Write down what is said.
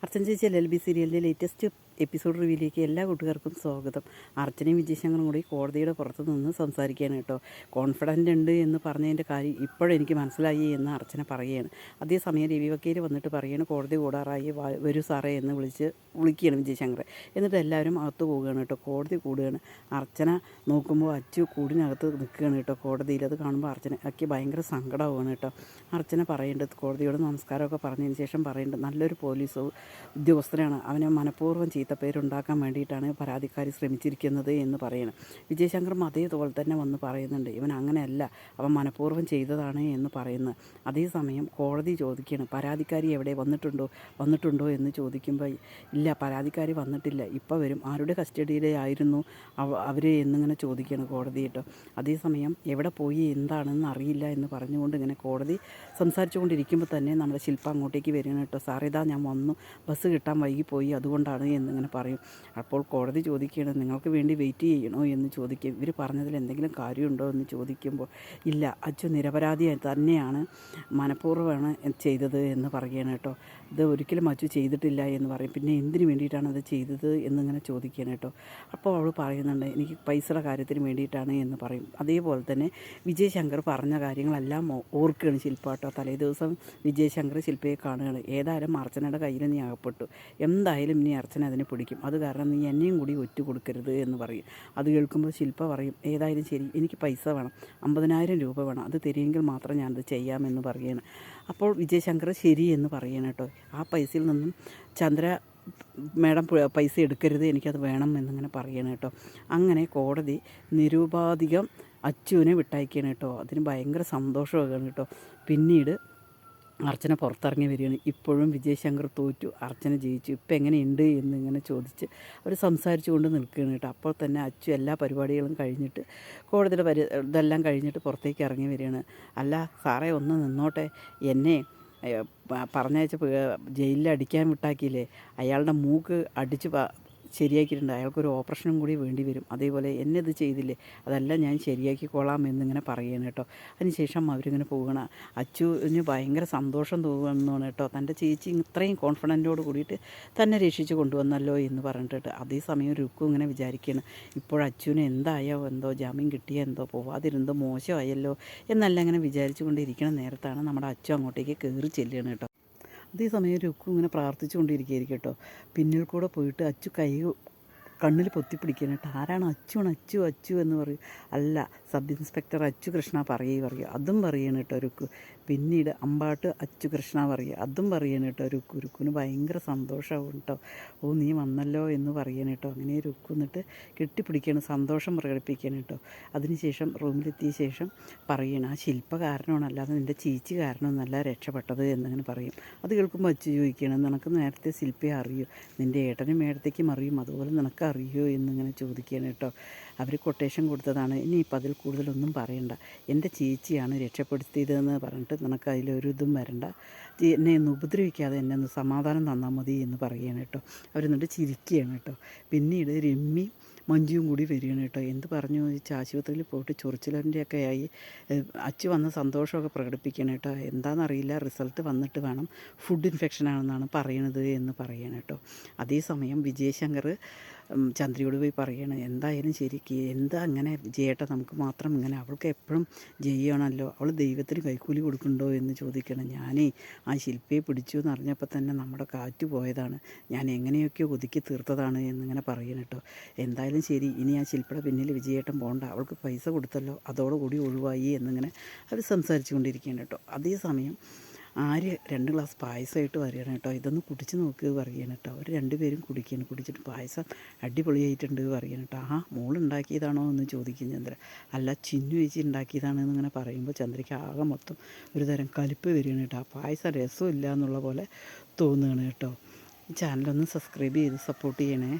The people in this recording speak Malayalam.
അർച്ചന ചേച്ചി LLB സീരിയലിൻ്റെ ലേറ്റസ്റ്റ് എപ്പിസോഡ് റിവ്യൂയിലേക്ക് എല്ലാ കൂട്ടുകാർക്കും സ്വാഗതം. അർച്ചനയും വിജയശങ്കറും കൂടി കോടതിയുടെ പുറത്ത് നിന്ന് സംസാരിക്കുകയാണ് കേട്ടോ. കോൺഫിഡൻ്റ് ഉണ്ട് എന്ന് പറഞ്ഞതിൻ്റെ കാര്യം ഇപ്പോഴെനിക്ക് മനസ്സിലായി എന്ന് അർച്ചന പറയുകയാണ്. അതേസമയം രവി വക്കീൽ വന്നിട്ട് പറയുകയാണ് കോടതി കൂടാറായി വരൂ സാറേ എന്ന് വിളിക്കുകയാണ് വിജയശങ്കർ. എന്നിട്ട് എല്ലാവരും അകത്ത് പോവുകയാണ് കേട്ടോ. കോടതി കൂടുകയാണ്. അർച്ചന നോക്കുമ്പോൾ അച്ചു കൂടിനകത്ത് നിൽക്കുകയാണ് കേട്ടോ കോടതിയിൽ. അത് കാണുമ്പോൾ അർച്ചനയ്ക്ക് ഭയങ്കര സങ്കടമാവുകയാണ് കേട്ടോ. അർച്ചന പറയേണ്ടത് കോടതിയോട് നമസ്കാരമൊക്കെ പറഞ്ഞതിന് ശേഷം പറയേണ്ടത് നല്ലൊരു പോലീസ് ഉദ്യോഗസ്ഥനാണ്, അവനെ മനഃപൂർവ്വം ചീത്തപ്പേരുണ്ടാക്കാൻ വേണ്ടിയിട്ടാണ് പരാതിക്കാരി ശ്രമിച്ചിരിക്കുന്നത് എന്ന് പറയണം. വിജയശങ്കറും അതേപോലെ തന്നെ വന്ന് പറയുന്നുണ്ട് ഇവൻ അങ്ങനെയല്ല, അവൻ മനഃപൂർവ്വം ചെയ്തതാണ് എന്ന് പറയുന്നത്. അതേസമയം കോടതി ചോദിക്കുകയാണ് പരാതിക്കാരി എവിടെ വന്നിട്ടുണ്ടോ എന്ന് ചോദിക്കുമ്പോൾ ഇല്ല, പരാതിക്കാരി വന്നിട്ടില്ല, ഇപ്പോൾ വരും, ആരുടെ കസ്റ്റഡിയിലായിരുന്നു അവർ എന്നിങ്ങനെ ചോദിക്കുകയാണ് കോടതി കേട്ടോ. അതേസമയം എവിടെ പോയി എന്താണെന്ന് അറിയില്ല എന്ന് പറഞ്ഞുകൊണ്ട് ഇങ്ങനെ കോടതി സംസാരിച്ചു കൊണ്ടിരിക്കുമ്പോൾ തന്നെ നമ്മുടെ ശില്പ അങ്ങോട്ടേക്ക് വരികയാണ് കേട്ടോ. സാറിതാ ഞാൻ വന്നു, ബസ് കിട്ടാൻ വൈകിപ്പോയി, അതുകൊണ്ടാണ് എന്നിങ്ങനെ പറയും. അപ്പോൾ കോടതി ചോദിക്കുകയാണ് നിങ്ങൾക്ക് വേണ്ടി വെയിറ്റ് ചെയ്യണോ എന്ന് ചോദിക്കും. ഇവർ പറഞ്ഞതിൽ എന്തെങ്കിലും കാര്യമുണ്ടോ എന്ന് ചോദിക്കുമ്പോൾ ഇല്ല, അച്ചു നിരപരാധി തന്നെയാണ്, മനഃപൂർവ്വമാണ് ചെയ്തത് എന്ന് പറയുകയാണ് കേട്ടോ. ഇത് ഒരിക്കലും അച്ചു ചെയ്തിട്ടില്ല എന്ന് പറയും. പിന്നെ എന്തിനു വേണ്ടിയിട്ടാണ് അത് ചെയ്തത് എന്നിങ്ങനെ ചോദിക്കുകയാണ് കേട്ടോ. അപ്പോൾ അവൾ പറയുന്നുണ്ട് എനിക്ക് പൈസയുടെ കാര്യത്തിന് വേണ്ടിയിട്ടാണ് എന്ന് പറയും. അതേപോലെ തന്നെ വിജയശങ്കർ പറഞ്ഞ കാര്യങ്ങളെല്ലാം ഓർക്കുകയാണ് ശില്പ കേട്ടോ. തലേ ദിവസം വിജയശങ്കർ ശില്പയെ കാണുകയാണ്. ഏതായാലും അർച്ചനയുടെ കയ്യിൽ നീ അകപ്പെട്ടു, എന്തായാലും നീ അർച്ചന അതിനെ പിടിക്കും, അത് കാരണം നീ എന്നെയും കൂടി ഒറ്റ കൊടുക്കരുത് എന്ന് പറയും. അത് കേൾക്കുമ്പോൾ ശില്പ പറയും ഏതായാലും ശരി, എനിക്ക് പൈസ വേണം, 50,000 രൂപ വേണം, അത് തരിയെങ്കിൽ മാത്രം ഞാനത് ചെയ്യാമെന്ന് പറയുകയാണ്. അപ്പോൾ വിജയശങ്കർ ശരി എന്ന് പറയണം കേട്ടോ. ആ പൈസയിൽ നിന്നും ചന്ദ്ര മേഡം പൈസ എടുക്കരുത്, എനിക്കത് വേണം എന്നിങ്ങനെ പറയണം കേട്ടോ. അങ്ങനെ കോടതി നിരുപാധികം അച്ചുവിനെ വിട്ടയക്കുകയാണ് കേട്ടോ. അതിന് ഭയങ്കര സന്തോഷമാകുകയാണ് കേട്ടോ. പിന്നീട് അർച്ചന പുറത്തിറങ്ങി വരികയാണ്. ഇപ്പോഴും വിജയശങ്കർ തോറ്റു, അർച്ചന ജയിച്ചു, ഇപ്പം എങ്ങനെയുണ്ട് എന്നിങ്ങനെ ചോദിച്ച് അവർ സംസാരിച്ചു കൊണ്ട് നിൽക്കുകയാണ് കേട്ടോ. അപ്പോൾ തന്നെ അച്ചു എല്ലാ പരിപാടികളും കഴിഞ്ഞിട്ട് കോടതിയുടെ ഇതെല്ലാം കഴിഞ്ഞിട്ട് പുറത്തേക്ക് ഇറങ്ങി വരികയാണ്. അല്ല സാറേ ഒന്ന് നിന്നോട്ടെ, എന്നെ പറഞ്ഞയച്ച ജയിലിൽ അടിക്കാൻ വിട്ടാക്കിയില്ലേ, അയാളുടെ മൂക്ക് അടിച്ച് ശരിയാക്കിയിട്ടുണ്ട്, അയാൾക്കൊരു ഓപ്പറേഷനും കൂടി വേണ്ടി വരും, അതേപോലെ എന്നെ ഇത് ചെയ്തില്ലേ, അതെല്ലാം ഞാൻ ശരിയാക്കിക്കോളാം എന്നിങ്ങനെ പറയുകയാണ് കേട്ടോ. അതിനുശേഷം അവരിങ്ങനെ പോകണം. അച്ചുവിന് ഭയങ്കര സന്തോഷം തോന്നുന്നതാണ് കേട്ടോ. തൻ്റെ ചേച്ചി ഇത്രയും കോൺഫിഡൻറ്റോട് കൂടിയിട്ട് തന്നെ രക്ഷിച്ച് കൊണ്ടുവന്നല്ലോ എന്ന് പറഞ്ഞിട്ട്. അതേസമയം രുക്കു ഇങ്ങനെ വിചാരിക്കുകയാണ് ഇപ്പോൾ അച്ചുവിന് എന്തായോ എന്തോ, ജാമ്യം കിട്ടിയ എന്തോ, പോവാതിരുന്നോ മോശമായല്ലോ എന്നെല്ലാം ഇങ്ങനെ വിചാരിച്ചു കൊണ്ടിരിക്കുന്ന നേരത്താണ് നമ്മുടെ അച്ചു അങ്ങോട്ടേക്ക് കയറി ചെല്ലുകയാണ് കേട്ടോ. അതേസമയം രുക്കു ഇങ്ങനെ പ്രാർത്ഥിച്ചു കൊണ്ടിരിക്കുകയായിരിക്കും കേട്ടോ. പിന്നിൽ കൂടെ പോയിട്ട് അച്ചു കണ്ണിൽ പൊത്തിപ്പിടിക്കണം കേട്ടോ. ആരാണ് അച്ചു എന്ന് പറയും. അല്ല, സബ് ഇൻസ്പെക്ടർ അച്ചു കൃഷ്ണ പറയുക അതും പറയണം കേട്ടോ രുക്കു. പിന്നീട് അമ്പാട്ട് അച്ചു കൃഷ്ണ അതും പറയണം കേട്ടോ രുക്കുവിന് ഭയങ്കര സന്തോഷമാവും കേട്ടോ. ഓ നീ വന്നല്ലോ എന്ന് പറയണം കേട്ടോ. അങ്ങനെ രുക്കു എന്നിട്ട് കെട്ടിപ്പിടിക്കണം, സന്തോഷം പ്രകടിപ്പിക്കണം കേട്ടോ. അതിനുശേഷം റൂമിലെത്തിയ ശേഷം പറയണം ആ ശില്പ കാരണമാണ്, അല്ലാതെ നിൻ്റെ ചീച്ചി കാരണമൊന്നല്ല രക്ഷപ്പെട്ടത് എന്നിങ്ങനെ പറയും. അത് കേൾക്കുമ്പോൾ അച്ചു ചോദിക്കണം നിനക്ക് നേരത്തെ ശില്പയെ അറിയൂ, നിൻ്റെ ഏട്ടനും മേടത്തേക്കും അറിയും, അതുപോലെ നിനക്ക് അറിയോ എന്നിങ്ങനെ ചോദിക്കുകയാണ് കേട്ടോ. അവർ കൊട്ടേഷൻ കൊടുത്തതാണ്, ഇനിയിപ്പോൾ അതിൽ കൂടുതലൊന്നും പറയണ്ട, എൻ്റെ ചേച്ചിയാണ് രക്ഷപ്പെടുത്തിയതെന്ന് പറഞ്ഞിട്ട് നിനക്ക് അതിലൊരു ഇതും വരണ്ട, എന്നെ ഒന്ന് ഉപദ്രവിക്കാതെ എന്നെ ഒന്ന് സമാധാനം തന്നാൽ മതി എന്ന് പറയുകയാണ് കേട്ടോ. അവരെന്നിട്ട് ചിരിക്കുകയാണ് കേട്ടോ. പിന്നീട് രമ്യ മഞ്ജുവും കൂടി വരികയാണ് കേട്ടോ. എന്ത് പറഞ്ഞു വെച്ചാൽ ആശുപത്രിയിൽ പോയിട്ട് ചൊറിച്ചിലൻ്റെയൊക്കെ ആയി അച്ചു വന്ന സന്തോഷമൊക്കെ പ്രകടിപ്പിക്കണം കേട്ടോ. എന്താണെന്നറിയില്ല, റിസൾട്ട് വന്നിട്ട് വേണം, ഫുഡ് ഇൻഫെക്ഷനാണെന്നാണ് പറയണത് എന്ന് പറയണം കേട്ടോ. അതേസമയം വിജയശങ്കർ ചന്ദ്രയോട് പോയി പറയണം എന്തായാലും ശരിക്ക് എന്താ അങ്ങനെ വിജയേട്ട നമുക്ക് മാത്രം ഇങ്ങനെ, അവൾക്ക് എപ്പോഴും ജയിയാണല്ലോ, അവൾ ദൈവത്തിന് കൈക്കൂലി കൊടുക്കണ്ടോ എന്ന് ചോദിക്കണം. ഞാനേ ആ ശില്പയെ പിടിച്ചു എന്ന് അറിഞ്ഞപ്പോൾ തന്നെ നമ്മുടെ കാറ്റ് പോയതാണ്, ഞാൻ എങ്ങനെയൊക്കെയോ ഒതുക്കി തീർത്തതാണ് എന്നിങ്ങനെ പറയണം കേട്ടോ. എന്തായാലും ശരി, ഇനി ആ ശില്പയുടെ പിന്നിൽ വിജയേട്ടൻ പോകണ്ട, അവൾക്ക് പൈസ കൊടുത്തല്ലോ, അതോടുകൂടി ഒഴിവായി എന്നിങ്ങനെ അവർ സംസാരിച്ചു കൊണ്ടിരിക്കുകയാണ് കേട്ടോ. അതേസമയം ആര് 2 ഗ്ലാസ് പായസമായിട്ട് വരികയാണ് കേട്ടോ. ഇതൊന്ന് കുടിച്ച് നോക്കുക പറയുകയാണ് കേട്ടോ. അവർ 2 പേരും കുടിച്ചിട്ട് പായസം അടിപൊളിയായിട്ടുണ്ട് പറയുകയാണ് കേട്ടോ. ആ മോളുണ്ടാക്കിയതാണോ എന്ന് ചോദിക്കും ചന്ദ്ര. അല്ല, ചിന്നു ചേച്ചി ഉണ്ടാക്കിയതാണെന്ന് ഇങ്ങനെ പറയുമ്പോൾ ചന്ദ്രയ്ക്ക് ആകെ മൊത്തം ഒരു തരം കലിപ്പ് വരികയാണ് കേട്ടോ. ആ പായസം രസമില്ല എന്നുള്ള പോലെ തോന്നുകയാണ് കേട്ടോ. ഈ ചാനലൊന്ന് സബ്സ്ക്രൈബ് ചെയ്ത് സപ്പോർട്ട് ചെയ്യണേ.